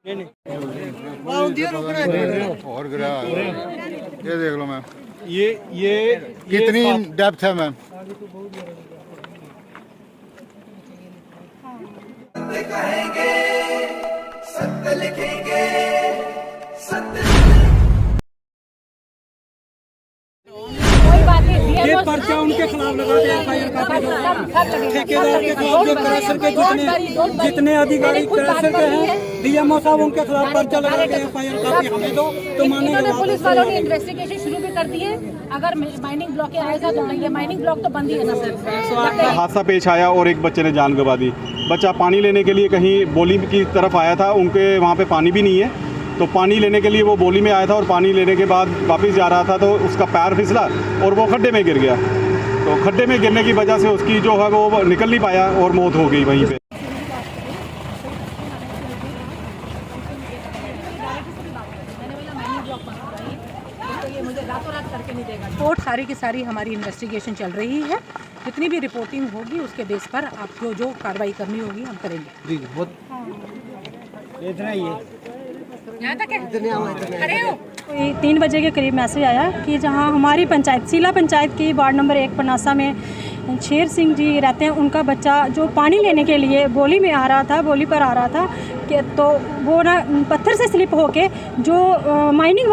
और गिरा ये देख लो मैम, ये कितनी डेप्थ है मैम। कहेंगे सत्य लिखेंगे सत्य। ये पर्चा उनके खिलाफ लगा दिया एफआईआर काफी ठेकेदार के खिलाफ जो क्रशर के जितने अधिकारी क्रशर के हैं डीएमओ साहब उनके खिलाफ पर्चा लगा के एफआईआर काफी हमें दो तो मानेंगे। पुलिस वालों ने इन्वेस्टिगेशन शुरू भी कर दी है। अगर माइनिंग ब्लॉक आएगा तो ये माइनिंग ब्लॉक तो बंद ही है ना सर। हादसा पेश आया और एक बच्चे ने जान गंवा दी। बच्चा पानी लेने के लिए कहीं बोली की तरफ आया था, उनके वहाँ पे पानी भी नहीं है, तो पानी लेने के लिए वो बोली में आया था और पानी लेने के बाद वापस जा रहा था तो उसका पैर फिसला और वो खड्डे में गिर गया। तो खड्डे में गिरने की वजह से उसकी जो है वो निकल नहीं पाया और मौत हो गई वहीं पे। रिपोर्ट सारी की सारी हमारी इन्वेस्टिगेशन चल रही है। जितनी भी रिपोर्टिंग होगी उसके बेस पर आपको जो कार्रवाई करनी होगी हम करेंगे। जी बहुत इतना ही है। यहाँ तक है? खड़े हो? 3 बजे के करीब मैसेज आया कि जहां हमारी पंचायत सीला पंचायत की वार्ड नंबर 1 पनासा में शेर सिंह जी रहते हैं, उनका बच्चा जो पानी लेने के लिए बोली में आ रहा था, बोली पर आ रहा था कि तो वो ना पत्थर से स्लिप होके जो माइनिंग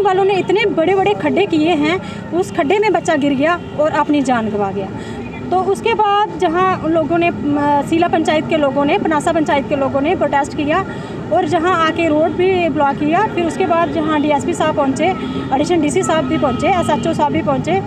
वालों ने इतने बड़े बड़े खड्डे किए हैं, उस खड्डे में बच्चा गिर गया और अपनी जान गंवा गया। तो उसके बाद जहां लोगों ने सीला पंचायत के लोगों ने पनासा पंचायत के लोगों ने प्रोटेस्ट किया और जहां आके रोड भी ब्लॉक किया। फिर उसके बाद जहां डीएसपी साहब पहुंचे, एडिशनल डीसी साहब भी पहुंचे, एसएचओ साहब भी पहुंचे,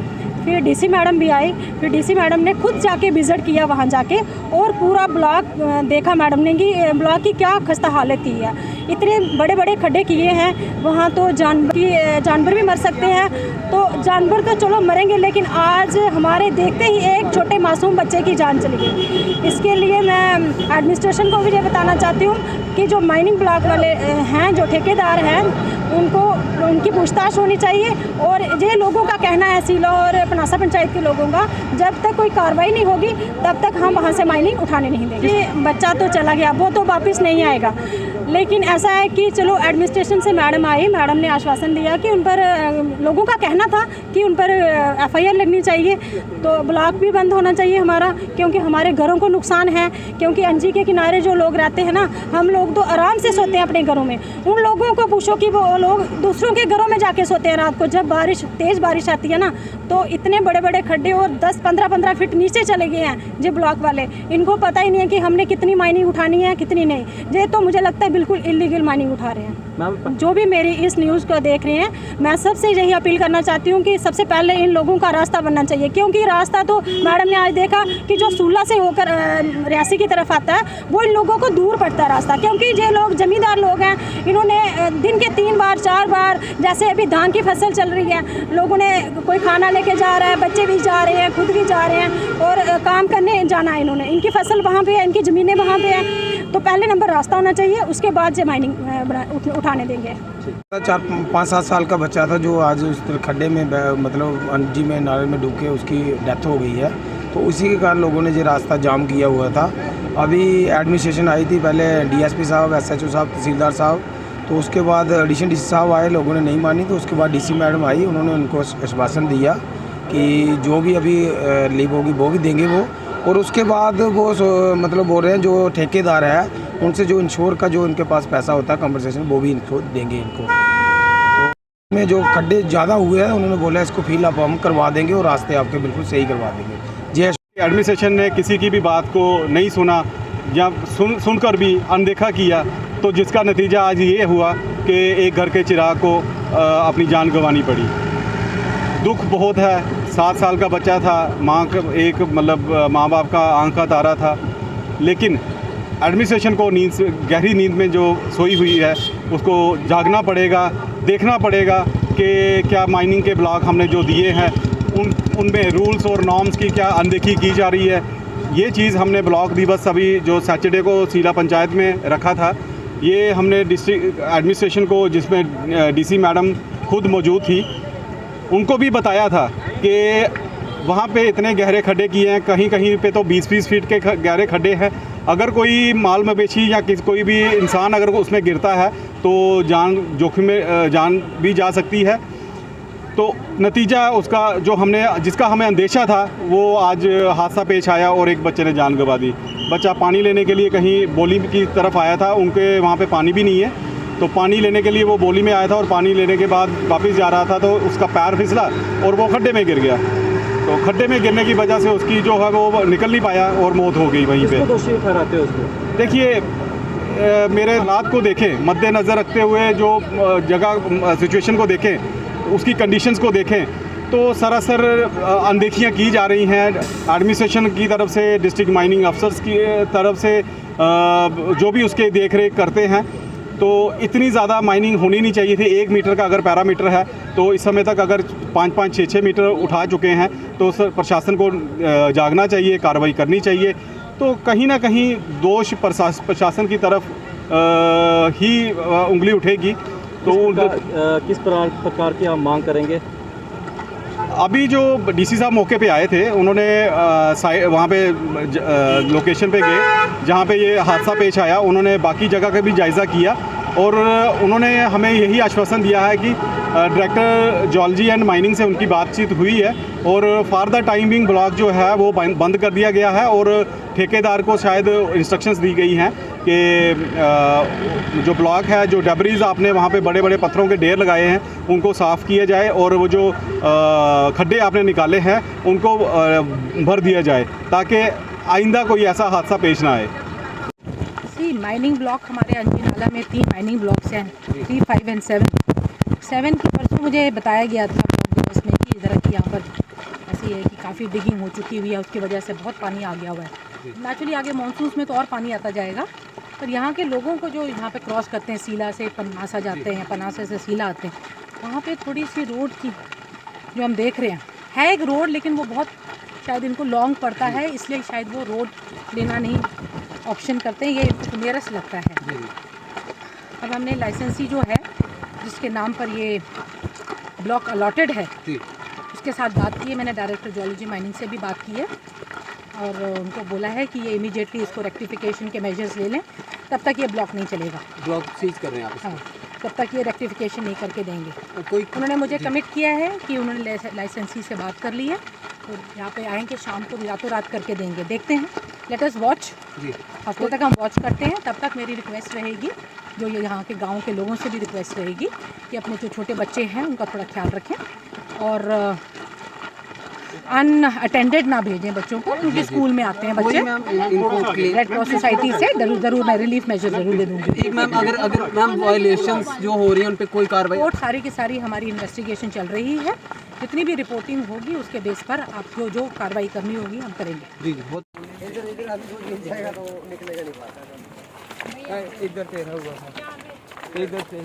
फिर डीसी मैडम भी आई। फिर डीसी मैडम ने खुद जाके विजिट किया वहां जाके और पूरा ब्लॉक देखा मैडम ने कि ब्लॉक की क्या खस्ता हालत थी है। इतने बड़े बड़े खड्डे किए हैं वहाँ, तो जानवर भी मर सकते हैं। तो जानवर तो चलो मरेंगे, लेकिन आज हमारे देखते ही एक छोटे मासूम बच्चे की जान चली गई। इसके लिए मैं एडमिनिस्ट्रेशन को भी ये बताना चाहती हूँ कि जो माइनिंग ब्लॉक वाले हैं, जो ठेकेदार हैं, उनकी पूछताछ होनी चाहिए। और ये लोगों का कहना है, सीला और पनासा पंचायत के लोगों का, जब तक कोई कार्रवाई नहीं होगी तब तक हम वहाँ से माइनिंग उठाने नहीं देंगे। बच्चा तो चला गया, वो तो वापस नहीं आएगा, लेकिन ऐसा है कि चलो एडमिनिस्ट्रेशन से मैडम आई, मैडम ने आश्वासन दिया कि उन पर लोगों का कहना था कि उन पर एफआईआर लगनी चाहिए, तो ब्लॉक भी बंद होना चाहिए हमारा, क्योंकि हमारे घरों को नुकसान है। क्योंकि एनजी के किनारे जो लोग रहते हैं ना, हम लोग तो आराम से सोते हैं अपने घरों में। उन लोगों को पूछो कि वो लोग दूसरों के घरों में जाके सोते हैं रात को। जब तेज़ बारिश आती है ना, तो इतने बड़े बड़े खड्डे और 10-15 फीट नीचे चले गए हैं जो ब्लॉक वाले। इनको पता ही नहीं है कि हमने कितनी माइनिंग उठानी है कितनी नहीं। ये तो मुझे लगता है बिल्कुल इलीगल माइनिंग उठा रहे हैं। जो भी मेरी इस न्यूज़ को देख रहे हैं, मैं सबसे यही अपील करना चाहती हूँ कि सबसे पहले इन लोगों का रास्ता बनना चाहिए। क्योंकि रास्ता तो मैडम ने आज देखा कि जो सूला से होकर रियासी की तरफ आता है, वो इन लोगों को दूर पड़ता है रास्ता। क्योंकि ये लोग जमींदार लोग हैं, इन्होंने दिन के 3 बार 4 बार, जैसे अभी धान की फसल चल रही है, लोगों ने कोई खाना लेके जा रहा है, बच्चे भी जा रहे हैं, खुद भी जा रहे हैं और काम करने जाना है इन्होंने। इनकी फसल वहाँ पे है, इनकी ज़मीनें वहाँ पे हैं। तो पहले नंबर रास्ता होना चाहिए, उसके बाद से माइनिंग उठाने देंगे। 4-5-7 साल का बच्चा था जो आज उस खड्डे में मतलब अंजी में नाले में डूब के उसकी डेथ हो गई है। तो उसी के कारण लोगों ने ये रास्ता जाम किया हुआ था। अभी एडमिनिस्ट्रेशन आई थी, पहले डीएसपी साहब, एसएचओ साहब, तहसीलदार साहब, तो उसके बाद एडिशनल डीसी साहब आए, लोगों ने नहीं मानी। तो उसके बाद डीसी मैडम आई, उन्होंने उनको आश्वासन दिया कि जो भी अभी रिलीफ होगी वो भी देंगे वो। और उसके बाद वो मतलब बोल रहे हैं जो ठेकेदार है उनसे जो इंश्योर का जो इनके पास पैसा होता है कंपनसेशन, वो भी इनको देंगे इनको। तो में जो खड्डे ज़्यादा हुए हैं उन्होंने बोला इसको फिल अप हम करवा देंगे और रास्ते आपके बिल्कुल सही करवा देंगे। जी, एडमिनिस्ट्रेशन ने किसी की भी बात को नहीं सुना या सुनकर भी अनदेखा किया, तो जिसका नतीजा आज ये हुआ कि एक घर के चिराग को अपनी जान गंवानी पड़ी। दुख बहुत है। 7 साल का बच्चा था, माँ बाप का आंख का तारा था, लेकिन एडमिनिस्ट्रेशन को गहरी नींद में जो सोई हुई है उसको जागना पड़ेगा, देखना पड़ेगा कि क्या माइनिंग के ब्लॉक हमने जो दिए हैं उनमें रूल्स और नॉर्म्स की क्या अनदेखी की जा रही है। ये चीज़ हमने ब्लॉक दिवस अभी जो सैटरडे को सीला पंचायत में रखा था, ये हमने डिस्ट्रिक्ट एडमिनिस्ट्रेशन को, जिसमें डीसी मैडम खुद मौजूद थी, उनको भी बताया था कि वहाँ पे इतने गहरे खड्डे किए हैं, कहीं कहीं पे तो 20-20 फीट के गहरे खड्डे हैं। अगर कोई माल मवेशी या कोई भी इंसान अगर उसमें गिरता है तो जान जोखिम में जान भी जा सकती है। तो नतीजा उसका जिसका हमें अंदेशा था वो आज हादसा पेश आया और एक बच्चे ने जान गंवा दी। बच्चा पानी लेने के लिए कहीं बोली की तरफ आया था, उनके वहाँ पे पानी भी नहीं है, तो पानी लेने के लिए वो बोली में आया था और पानी लेने के बाद वापस जा रहा था तो उसका पैर फिसला और वो खड्डे में गिर गया। तो खड्डे में गिरने की वजह से उसकी जो है वो निकल नहीं पाया और मौत हो गई वहीं पे। दोषी ठहराते हो उसको? देखिए, मेरे हालात को देखें, मद्देनज़र रखते हुए जो जगह सिचुएशन को देखें, उसकी कंडीशंस को देखें तो सरासर अनदेखियाँ की जा रही हैं एडमिनिस्ट्रेशन की तरफ से, डिस्ट्रिक्ट माइनिंग अफसर्स की तरफ से, जो भी उसके देख रेख करते हैं। तो इतनी ज़्यादा माइनिंग होनी नहीं चाहिए थी। 1 मीटर का अगर पैरामीटर है तो इस समय तक अगर 5-5, 6-6 मीटर उठा चुके हैं तो प्रशासन को जागना चाहिए, कार्रवाई करनी चाहिए। तो कहीं ना कहीं दोष प्रशासन की तरफ ही उंगली उठेगी। तो किस प्रकार की आप मांग करेंगे? अभी जो डीसी साहब मौके पे आए थे, उन्होंने वहाँ पे लोकेशन पे गए जहाँ पे ये हादसा पेश आया, उन्होंने बाकी जगह का भी जायज़ा किया और उन्होंने हमें यही आश्वासन दिया है कि डायरेक्टर जॉलजी एंड माइनिंग से उनकी बातचीत हुई है और फॉर द टाइमिंग ब्लॉक जो है वो बंद कर दिया गया है और ठेकेदार को शायद इंस्ट्रक्शंस दी गई हैं कि जो ब्लॉक है, जो डबरीज आपने वहाँ पे बड़े बड़े पत्थरों के ढेर लगाए हैं उनको साफ़ किया जाए और वो जो खड्डे आपने निकाले हैं उनको भर दिया जाए ताकि आइंदा कोई ऐसा हादसा पेश ना आए। माइनिंग ब्लॉक हमारे अंजी नाला में 3 माइनिंग ब्लॉक्स हैं, 3, 5 एंड 7 की परसों मुझे बताया गया था ब्लॉक में कि इधर की यहाँ पर ऐसी है कि काफ़ी डिगिंग हो चुकी हुई है, उसकी वजह से बहुत पानी आ गया हुआ है। नेचुरली आगे मानसून में तो और पानी आता जाएगा, पर यहाँ के लोगों को जो यहाँ पे क्रॉस करते हैं, सीला से पनासा जाते हैं, पनासे से सीला आते हैं, वहाँ पे थोड़ी सी रोड की जो हम देख रहे हैं है एक रोड, लेकिन वो बहुत शायद इनको लॉन्ग पड़ता है, इसलिए शायद वो रोड लेना नहीं ऑप्शन करते हैं, ये नियरेस्ट लगता है। अब हमने लाइसेंसी जो है जिसके नाम पर ये ब्लॉक अलॉटेड है उसके साथ बात की है, मैंने डायरेक्टर जूलॉजी माइनिंग से भी बात की है और उनको बोला है कि ये इमीडिएटली इसको रेक्टिफिकेशन के मेजर्स ले लें, तब तक ये ब्लॉक नहीं चलेगा। ब्लॉक सीज कर रहे हैं आप? हाँ, तब तक ये रेक्टिफिकेशन नहीं करके देंगे। उन्होंने मुझे कमिट किया है कि उन्होंने लाइसेंसी से बात कर ली है और यहाँ पे आएंगे शाम को रातों रात करके देंगे। देखते हैं, लेट अस वॉच, हफ्ते तक हम वॉच करते हैं। तब तक मेरी रिक्वेस्ट रहेगी, जो ये यहाँ के गांव के लोगों से भी रिक्वेस्ट रहेगी कि अपने जो छोटे बच्चे हैं उनका थोड़ा ख्याल रखें और अनअटेंडेड ना भेजें बच्चों को, क्योंकि स्कूल में आते हैं बच्चे। रेड क्रॉस सोसाइटी से ज़रूर मैं रिलीफ मेजर ज़रूर ले दूँगी। मैम अगर मैम वायलेशंस जो हो रही हैं उन पे कोई कार्रवाई? रिपोर्ट सारी की सारी हमारी इन्वेस्टिगेशन चल रही है, जितनी भी रिपोर्टिंग होगी उसके बेस पर आप जो कार्रवाई करनी होगी हम करेंगे। जी बहुत इधर से रहा हुआ था, इधर से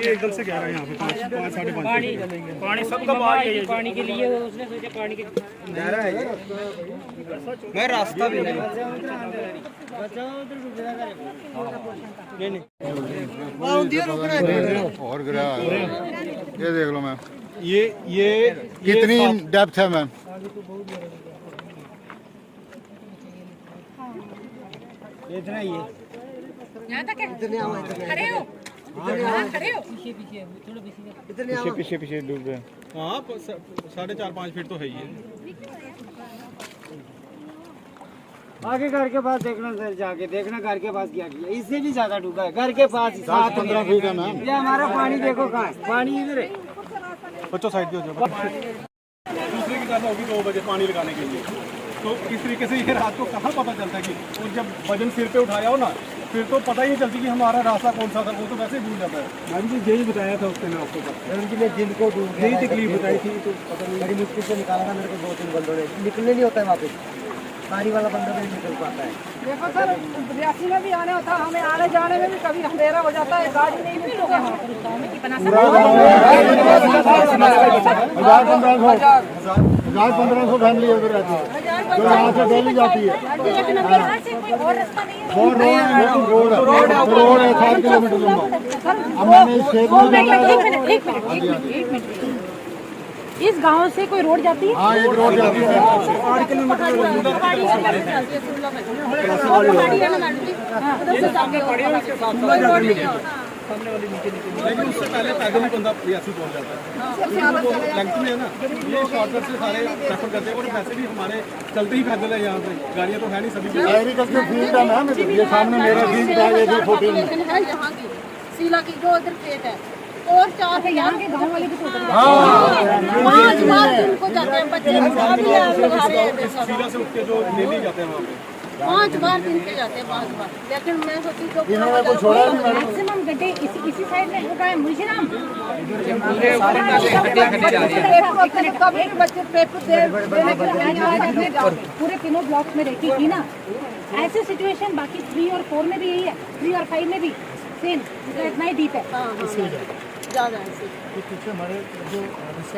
एकदम से कह रहे हैं यहाँ पे 5, 5:30 पानी सबका पानी के लिए उसने सोचा पानी के मैं रास्ता भी नहीं और गिरा ये देख लो मैम, ये कितनी डेप्थ है मैम? इतना ही है, यहाँ तक है, खड़े हो, खड़े हो, पीछे डूब गए। हाँ 4.5-5 फीट तो है ही है। आगे घर के पास देखना, सर जाके देखना घर के पास क्या किया, इससे भी ज्यादा डूबा है घर के पास। 10-15 फीट है मैम। ये हमारा पानी देखो कहाँ है, पानी इधर है। बच्चों साइड पे हो जाओ। दूसरे की गाना होगी 2 बजे पानी लगाने के लिए, तो इस तरीके से ये रात को कहाँ पता चलता है कि और जब वजन सिर पे उठाया हो ना, फिर तो पता ही नहीं चलती कि हमारा रास्ता कौन सा था, वो तो वैसे ही भूल जाता है। मैम जी यही बताया था उसने आपको, मैम जी ने जिनको यही तकलीफ बताई थी, तो पता नहीं बड़ी मुश्किल से निकाला था मेरे को 2-3 बंदों ने, निकलने नहीं होता है वापस, पानी वाला बंदा नहीं निकल पाता है। देखो सर, रियासी में भी आने होता, हमें आने जाने में भी कभी अंधेरा हो जाता है, गाड़ी नहीं मिलती है। 1500 फैमिली उधर रहती है जो यहाँ से डेली जाती है। रोड है 7 किलोमीटर लंबा। अब मैंने इस खेत में इस गांव से कोई रोड जाती है? हाँ, एक रोड जाती है। 8 किलोमीटर लेकिन उससे पहले पैदल ही बंदा ऐसे पहुंच जाता है। लेंथ में है ना, ये शॉर्टकट से सारे प्रेफर करते हैं। और वैसे भी हमारे चलते ही पैदल है यहाँ पे, गाड़ियाँ तो है नहीं सभी के। एग्रीकल्चर फील्ड है मैम, ये सामने मेरा फील्ड है, ये जो 14 है यहाँ की सीला की जो उधर खेत है और 4 यहाँ के गाँव वाले भी तो उधर हाँ 5 बार दिन को जाते हैं बच्चे सीधा से उठ के जो ले जाते हैं वहाँ पे 5 बार दिन के जाते हैं 5 बार। लेकिन मैं सोची जो इन्होंने को छोड़ा नहीं मैडम। मैक्सिमम गड्ढे इसी साइड में होगा है मुझे कभी बच्चे पेपर पूरे तीनों ब्लॉक्स में रहती थी ना। ऐसे सिचुएशन बाकी 3 और 4 में भी यही है, 3 और 5 में भी सेम, इतना ही डीप है। ज़्यादा ऐसे पीछे हमारे जो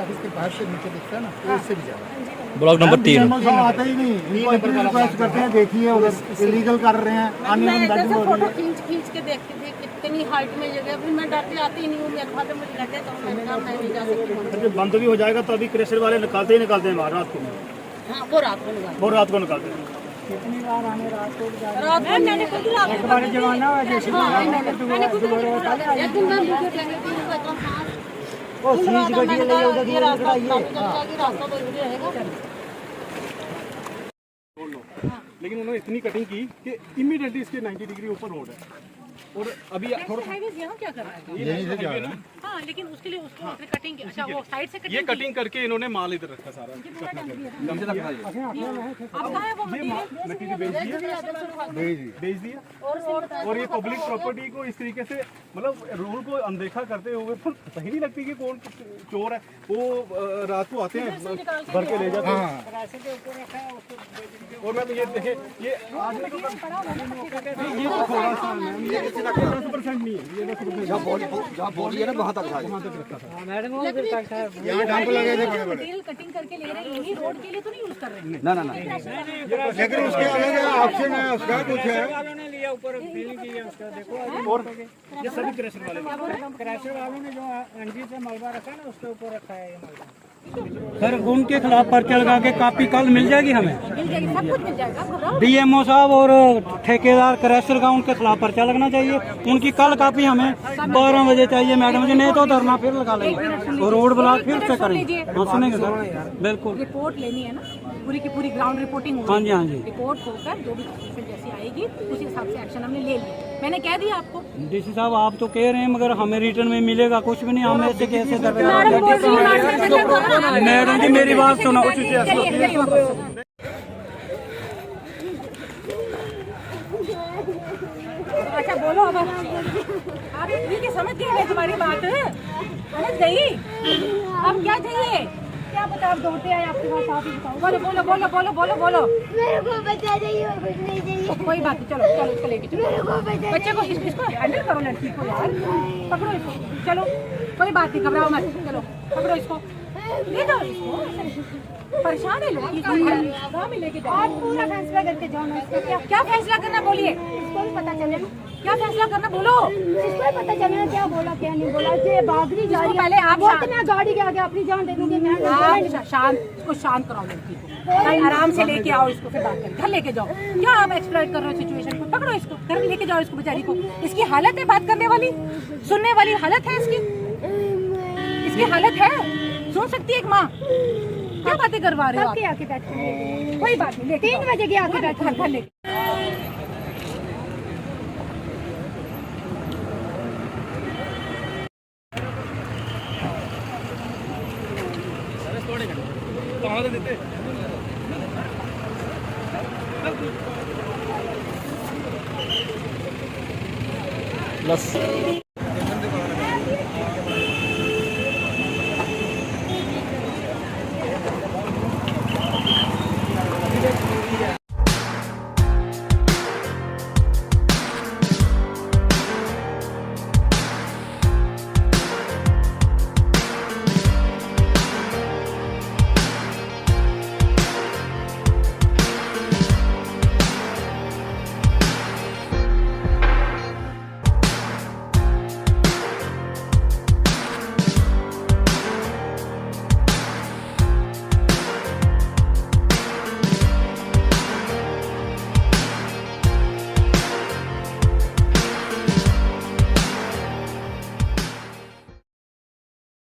ऑफिस के बाहर से नीचे दिखता है ना, उससे भी ज्यादा। ब्लॉक नंबर 3 आते ही नहीं, रिक्वेस्ट करते हैं, देखिए उधर इलीगल कर रहे हैं, आने मैं में इधर से हो रही फोटो है। खींच के देखती थी कितनी हाइट में जगह। फिर मैं डरती आती ही नहीं हूँ, मेरे खाते मुझे कहते तो मैंने कहा मैं नहीं जा सकती। बंद भी हो जाएगा तो अभी क्रेशर वाले निकालते ही निकालते हैं रात को। हाँ वो रात को निकाल, वो रात को निकालते हैं। रात में मैंने खुद रात एक बार जमाना है जैसे मैंने खुद एक दिन मैं वीडियो ट्रेनिंग थी वो सीज गड्डी ले उधर ये रास्ता तो इधर रहेगा। लेकिन उन्होंने इतनी कटिंग की कि इमीडिएटली इसके 90 डिग्री ऊपर रोड है। और अभी थोड़ा हाईवेज यहाँ क्या कर रहा है? यहीं से जा रहा है। हाँ लेकिन उसके लिए उसको आपने कटिंग अच्छा वो साइड से ये कटिंग करके इन्होंने माल इधर रखा सारा। अब कहाँ है वो मटीरियल बेच दिया और ये पब्लिक प्रॉपर्टी को इस तरीके से मतलब रूल को अनदेखा करते हुए सही नहीं लगती कि कौन चोर है। वो रात को आते हैं भर के ले जाते हैं। और मैं ये देखे ये आदमी को ये तो थोड़ा सा ये 10% नहीं है, ये 10% जहाँ बॉडी है ना वहाँ तक रखा था। मैडम वो यहाँ डंप लगे थे बड़े बड़े। मटेरियल कटिंग करके ले रहे हैं, रोड के लिए तो नहीं यूज कर रहे हैं। ना लेकिन उसके अलग ऑप्शन है, उसका कुछ है। वालों ने लिया ऊपर फीलिंग की है उसका देखो। और ये सभी क्रेशर वाले क्रैशर वालों ने जो एनजी से मलबा रखा है ना उसके ऊपर रखा है ये मलबा। सर उनके खिलाफ पर्चा लगा के कापी कल मिल जाएगी हमें। मिल जाएगी, सब कुछ मिल जाएगा, घबराओ। डीएमओ साहब और ठेकेदार क्रैशर का उनके खिलाफ पर्चा लगना चाहिए। उनकी कल कापी हमें 12 बजे चाहिए मैडम जी, नहीं तो धरना फिर लगा लेंगे और रोड ब्लॉक फिर से करेंगे। हाँ सुनेंगे सर, बिल्कुल। रिपोर्ट लेनी है ना, पूरी की पूरी ग्राउंड रिपोर्टिंग होगी। हाँ जी हाँ जी। रिपोर्ट होकर जो भी सिचुएशन जैसी आएगी उसी हिसाब से एक्शन हमने ले लिया। मैंने कह दिया आपको। डीसी साहब आप तो कह रहे हैं मगर हमें रिटर्न में मिलेगा कुछ भी नहीं। हम ऐसे कैसे कर रहे हैं? मैडम जी मेरी बात सुनो। अच्छा बोलो अब आप ठीक है, समझ गई मैं तुम्हारी बात, समझ गई। अब क्या चाहिए, क्या पता आप दौड़ते आए आपके पास, आप ही बताओ। बोलो बोलो बोलो बोलो बोलो बोलो। मेरे को बचा चाहिए और कुछ नहीं चाहिए। कोई बात नहीं, चलो चलो इसको लेके चलो। बच्चे को इसको हैंडल करो, लड़की को यार पकड़ो इसको। चलो कोई बात नहीं, घबराओ मत, चलो पकड़ो इसको, ले जाओ इसको। परेशान है लड़की, गाँव में लेके जाओ। आप पूरा फैसला करके जाओ ना। इसका क्या फैसला करना बोलिए, इसको भी पता चले ना। क्या फैसला करना बोलो। इसको भी पता चले ना क्या बोला क्या नहीं बोला। ये भागरी जा रही है, पहले आप मैं गाड़ी के आगे अपनी जान दे दूंगी मैं। शांत, इसको शांत कराओ लड़की को, भाई आराम से लेके आओ इसको, फिर बात करें। घर लेके जाओ, क्या आप एक्सप्लॉइट कर रहे हो सिचुएशन को। पकड़ो इसको, घर में लेके जाओ इसको, बेचारी को। इसकी हालत है बात करने वाली, सुनने वाली हालत है इसकी, इसकी हालत है, सुन सकती है एक माँ। क्या बातें करवा रहे हो आप? आके बैठो, कोई बात नहीं, 3 बजे के आके बैठो। घर लेके प्लस